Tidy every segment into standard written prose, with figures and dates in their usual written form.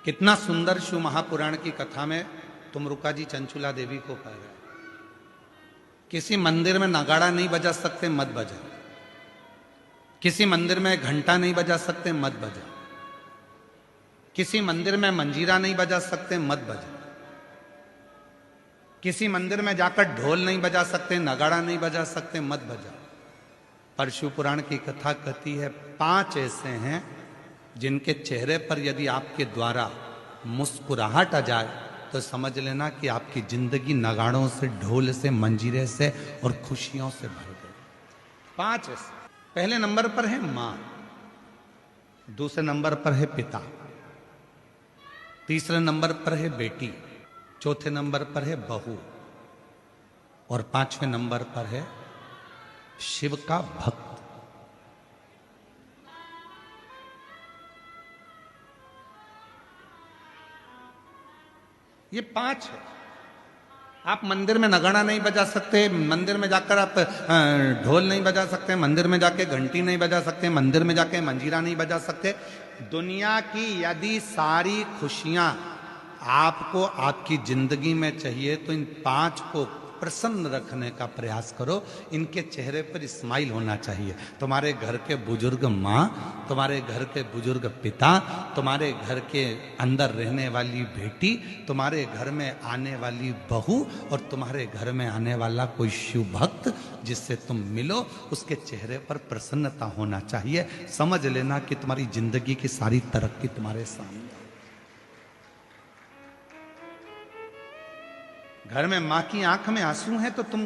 कितना सुंदर शिव महापुराण की कथा में तुमरुका जी चंचुला देवी को कह रहे, किसी मंदिर में नगाड़ा नहीं बजा सकते, मत बजा। किसी मंदिर में घंटा नहीं बजा सकते, मत बजा। किसी मंदिर में मंजीरा नहीं बजा सकते, मत बजा। किसी मंदिर में जाकर ढोल नहीं बजा सकते, नगाड़ा नहीं बजा सकते, मत बजा। पर शिव पुराण की कथा कहती है 5 ऐसे हैं जिनके चेहरे पर यदि आपके द्वारा मुस्कुराहट आ जाए तो समझ लेना कि आपकी जिंदगी नगाड़ों से, ढोल से, मंजीरे से और खुशियों से भर गई। 5 ऐसे। पहले नंबर पर है मां, दूसरे नंबर पर है पिता, तीसरे नंबर पर है बेटी, चौथे नंबर पर है बहू और 5वें नंबर पर है शिव का भक्त। ये 5 है। आप मंदिर में नगाड़ा नहीं बजा सकते, मंदिर में जाकर आप ढोल नहीं बजा सकते, मंदिर में जाके घंटी नहीं बजा सकते, मंदिर में जाके मंजीरा नहीं बजा सकते। दुनिया की यदि सारी खुशियां आपको आपकी जिंदगी में चाहिए तो इन 5 को प्रसन्न रखने का प्रयास करो। इनके चेहरे पर स्माइल होना चाहिए। तुम्हारे घर के बुजुर्ग माँ, तुम्हारे घर के बुजुर्ग पिता, तुम्हारे घर के अंदर रहने वाली बेटी, तुम्हारे घर में आने वाली बहू और तुम्हारे घर में आने वाला कोई शिव भक्त जिससे तुम मिलो, उसके चेहरे पर प्रसन्नता होना चाहिए। समझ लेना कि तुम्हारी जिंदगी की सारी तरक्की तुम्हारे सामने। घर में मां की आंख में आंसू हैं तो तुम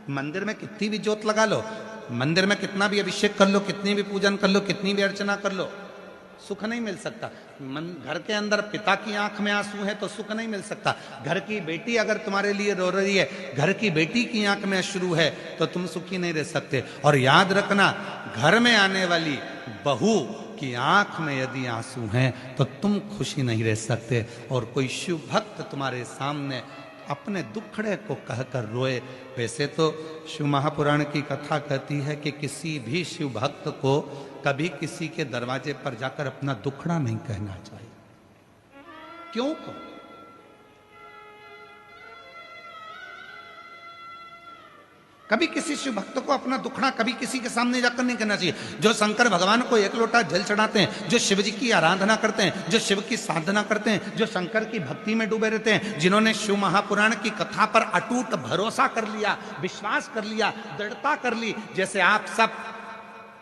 मंदिर में कितनी भी जोत लगा लो, मंदिर में कितना भी अभिषेक कर लो, कितनी भी पूजन कर लो, कितनी भी अर्चना कर लो, सुख नहीं मिल सकता। घर के अंदर पिता की आंख में आंसू है तो सुख नहीं मिल सकता। घर की बेटी अगर तुम्हारे लिए रो रही है, घर की बेटी की आंख में अश्रु है तो तुम सुखी नहीं रह सकते। और याद रखना, घर में आने वाली बहू की आंख में यदि आंसू हैं तो तुम खुशी नहीं रह सकते। और कोई शिव भक्त तुम्हारे सामने अपने दुखड़े को कहकर रोए। वैसे तो शिव महापुराण की कथा कहती है कि किसी भी शिव भक्त को कभी किसी के दरवाजे पर जाकर अपना दुखड़ा नहीं कहना चाहिए। क्यों को? कभी किसी शिव भक्त को अपना दुखड़ा कभी किसी के सामने जाकर नहीं कहना चाहिए। जो शंकर भगवान को 1 लोटा जल चढ़ाते हैं, जो शिव जी की आराधना करते हैं, जो शिव की साधना करते हैं, जो शंकर की भक्ति में डूबे रहते हैं, जिन्होंने शिव महापुराण की कथा पर अटूट भरोसा कर लिया, विश्वास कर लिया, दृढ़ता कर ली, जैसे आप सब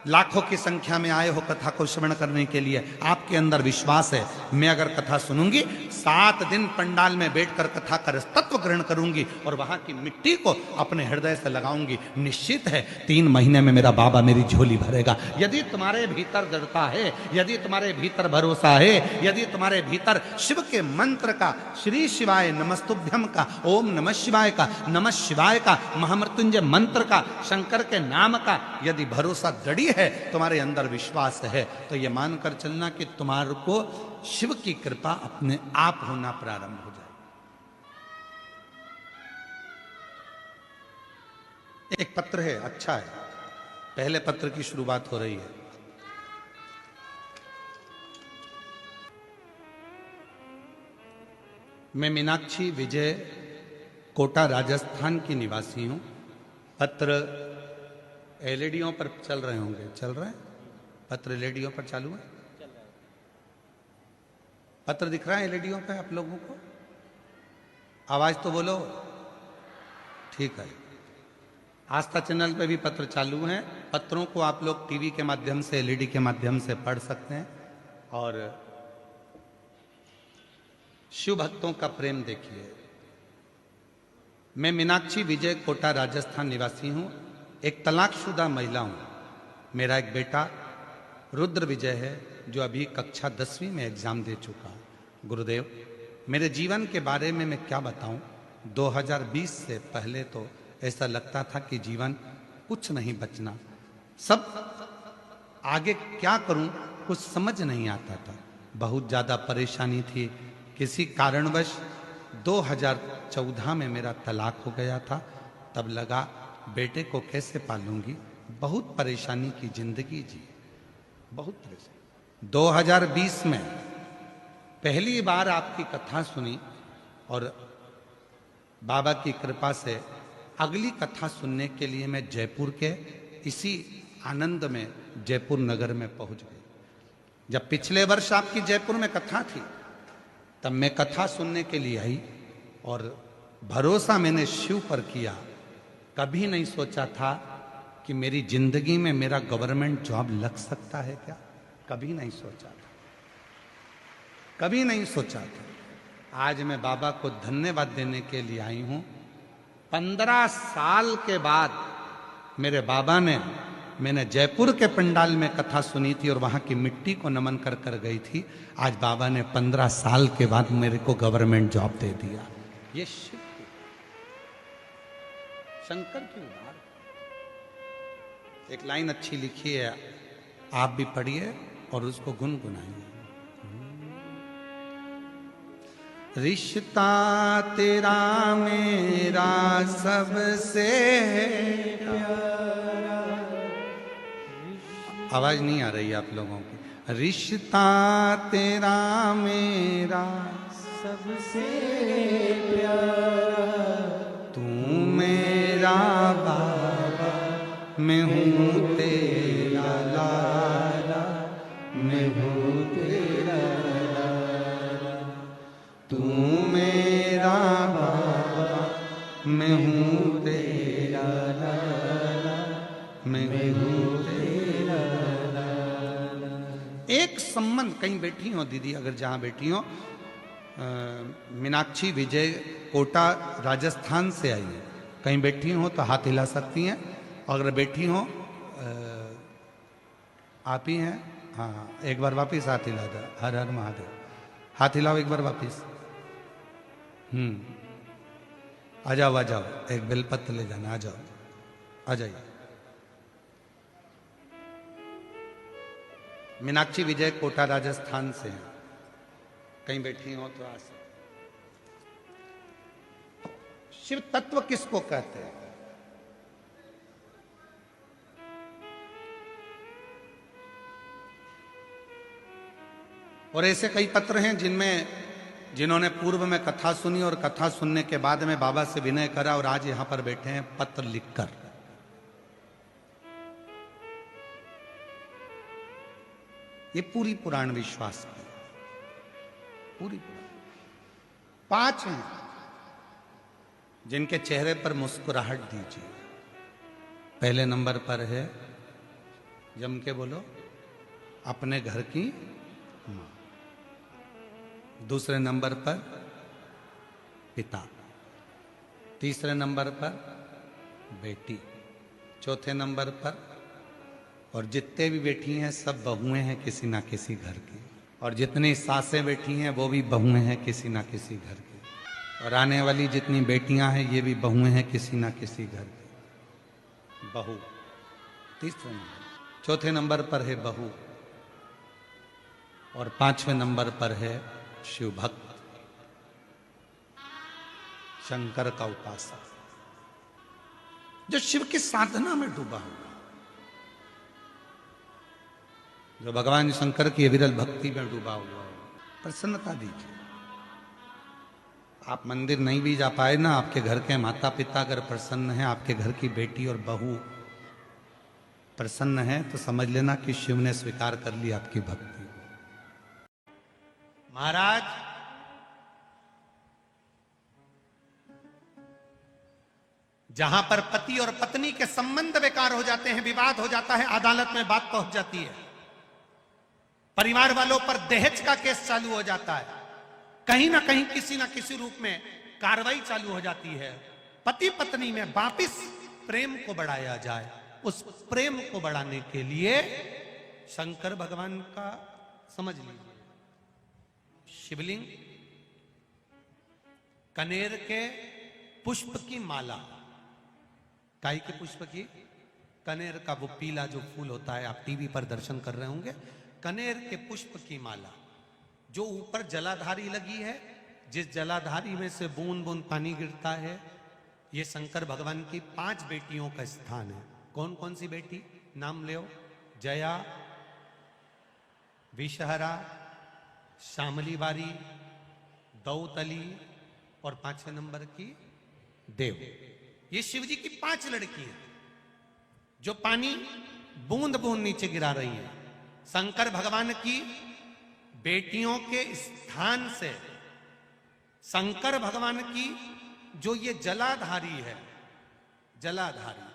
लाखों की संख्या में आए हो कथा को श्रवण करने के लिए, आपके अंदर विश्वास है मैं अगर कथा सुनूंगी 7 दिन पंडाल में बैठकर कथा का तत्व ग्रहण करूंगी और वहां की मिट्टी को अपने हृदय से लगाऊंगी, निश्चित है 3 महीने में मेरा बाबा मेरी झोली भरेगा। यदि तुम्हारे भीतर दृढ़ता है, यदि तुम्हारे भीतर भरोसा है, यदि तुम्हारे भीतर शिव के मंत्र का, श्री शिवाय नमस्तुभ्यम का, ओम नमः शिवाय का, नमः शिवाय का, महामृत्युंजय मंत्र का, शंकर के नाम का यदि भरोसा दृढ़ है, तुम्हारे अंदर विश्वास है, तो यह मानकर चलना कि तुम्हारे को शिव की कृपा अपने आप होना प्रारंभ हो जाए। एक पत्र है, अच्छा है, पहले पत्र की शुरुआत हो रही है। मैं मीनाक्षी विजय, कोटा राजस्थान की निवासी हूं। पत्र एलईडीओ पर चल रहे होंगे, चल रहे हैं पत्र, एलईडीओ पर चालू है, पत्र दिख रहा है एलईडीओ पे आप लोगों को? आवाज तो बोलो, ठीक है। आस्था चैनल पे भी पत्र चालू हैं। पत्रों को आप लोग टीवी के माध्यम से, एलईडी के माध्यम से पढ़ सकते हैं और शिव भक्तों का प्रेम देखिए। मैं मीनाक्षी विजय, कोटा राजस्थान निवासी हूं, एक तलाकशुदा महिला हूं। मेरा एक बेटा रुद्र विजय है जो अभी कक्षा 10वीं में एग्जाम दे चुका है। गुरुदेव, मेरे जीवन के बारे में मैं क्या बताऊं? 2020 से पहले तो ऐसा लगता था कि जीवन कुछ नहीं बचना, सब आगे क्या करूं कुछ समझ नहीं आता था। बहुत ज़्यादा परेशानी थी। किसी कारणवश 2014 में मेरा तलाक हो गया था। तब लगा बेटे को कैसे पालूंगी, बहुत परेशानी की जिंदगी जी, बहुत परेशानी। 2020 में पहली बार आपकी कथा सुनी और बाबा की कृपा से अगली कथा सुनने के लिए मैं जयपुर के इसी आनंद में जयपुर नगर में पहुंच गई। जब पिछले वर्ष आपकी जयपुर में कथा थी तब मैं कथा सुनने के लिए आई और भरोसा मैंने शिव पर किया। कभी नहीं सोचा था कि मेरी जिंदगी में मेरा गवर्नमेंट जॉब लग सकता है क्या, कभी नहीं सोचा था, कभी नहीं सोचा था। आज मैं बाबा को धन्यवाद देने के लिए आई हूं। 15 साल के बाद मेरे बाबा ने, मैंने जयपुर के पंडाल में कथा सुनी थी और वहां की मिट्टी को नमन कर कर गई थी। आज बाबा ने 15 साल के बाद मेरे को गवर्नमेंट जॉब दे दिया। ये शिव की, शंकर की उदार। एक लाइन अच्छी लिखी है, आप भी पढ़िए और उसको गुनगुनाइए। रिश्ता तेरा मेरा सबसे प्यारा। आवाज नहीं आ रही आप लोगों की। रिश्ता तेरा मेरा सबसे प्यारा, तू मेरा बाबा, मैं हूँ तेरा लाला, मैं हूँ तेरा लाला। तू मेरा बाबा, मैं हूँ तेरा लाला, मैं हूँ तेरा लाला। एक संबंध, कहीं बैठी हो दीदी, अगर जहाँ बैठी हो, मीनाक्षी विजय कोटा राजस्थान से आई है, कहीं बैठी हो तो हाथ हिला सकती हैं। अगर बैठी हो, आप ही हैं, हाँ, एक बार वापिस हाथ हिला दो। हर हर महादेव, हाथ हिलाओ एक बार वापिस। आ जाओ आ जाओ, एक बेलपत्र ले जाना, आ जाओ, आ जाइए। मीनाक्षी विजय कोटा राजस्थान से हैं, कहीं बैठी हो तो आ सकते। शिव तत्व किसको कहते हैं? और ऐसे कई पत्र हैं जिन्होंने पूर्व में कथा सुनी और कथा सुनने के बाद में बाबा से विनय करा और आज यहां पर बैठे हैं पत्र लिखकर। ये पूरी पुराण विश्वास की, पूरी पुराण। 5 हैं जिनके चेहरे पर मुस्कुराहट दीजिए। पहले नंबर पर है, जम के बोलो, अपने घर की मां। दूसरे नंबर पर पिता। तीसरे नंबर पर बेटी। चौथे नंबर पर, और जितने भी बैठी हैं सब बहुएं हैं किसी ना किसी घर की, और जितनी सासें बैठी हैं वो भी बहुएं हैं किसी ना किसी घर की, और आने वाली जितनी बेटियां हैं ये भी बहुएं हैं किसी ना किसी घर की। बहू तीसरे नंबर। चौथे नंबर पर है बहू, और 5वें नंबर पर है शिव भक्त, शंकर का उपासक, जो शिव की साधना में डूबा हुआ, जो भगवान शंकर की विरल भक्ति में डूबा हुआ है। प्रसन्नता दीजिए। आप मंदिर नहीं भी जा पाए ना, आपके घर के माता पिता अगर प्रसन्न हैं, आपके घर की बेटी और बहू प्रसन्न है, तो समझ लेना कि शिव ने स्वीकार कर ली आपकी भक्ति। महाराज, जहां पर पति और पत्नी के संबंध बेकार हो जाते हैं, विवाद हो जाता है, अदालत में बात पहुंच जाती है, परिवार वालों पर दहेज का केस चालू हो जाता है, कहीं ना कहीं किसी ना किसी रूप में कार्रवाई चालू हो जाती है, पति पत्नी में वापिस प्रेम को बढ़ाया जाए। उस प्रेम को बढ़ाने के लिए शंकर भगवान का, समझ लीजिए, शिवलिंग, कनेर के पुष्प की माला। काई के पुष्प की? कनेर का वो पीला जो फूल होता है, आप टीवी पर दर्शन कर रहे होंगे। कनेर के पुष्प की माला जो ऊपर जलाधारी लगी है, जिस जलाधारी में से बूंद बूंद पानी गिरता है, ये शंकर भगवान की 5 बेटियों का स्थान है। कौन कौन सी बेटी? नाम लो। जया, विषहरा, शामली बारी, दौतली और 5वें नंबर की देव। ये शिव जी की 5 लड़की है जो पानी बूंद बूंद नीचे गिरा रही है। शंकर भगवान की बेटियों के स्थान से शंकर भगवान की जो ये जलाधारी है, जलाधारी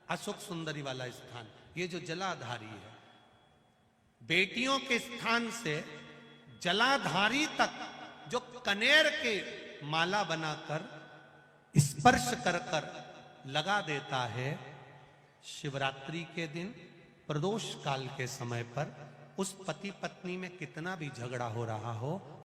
अशोक सुंदरी वाला स्थान, ये जो जलाधारी है, बेटियों के स्थान से जलाधारी तक जो कनेर के माला बनाकर स्पर्श कर कर लगा देता है, शिवरात्रि के दिन प्रदोष काल के समय पर उस पति पत्नी में कितना भी झगड़ा हो रहा हो,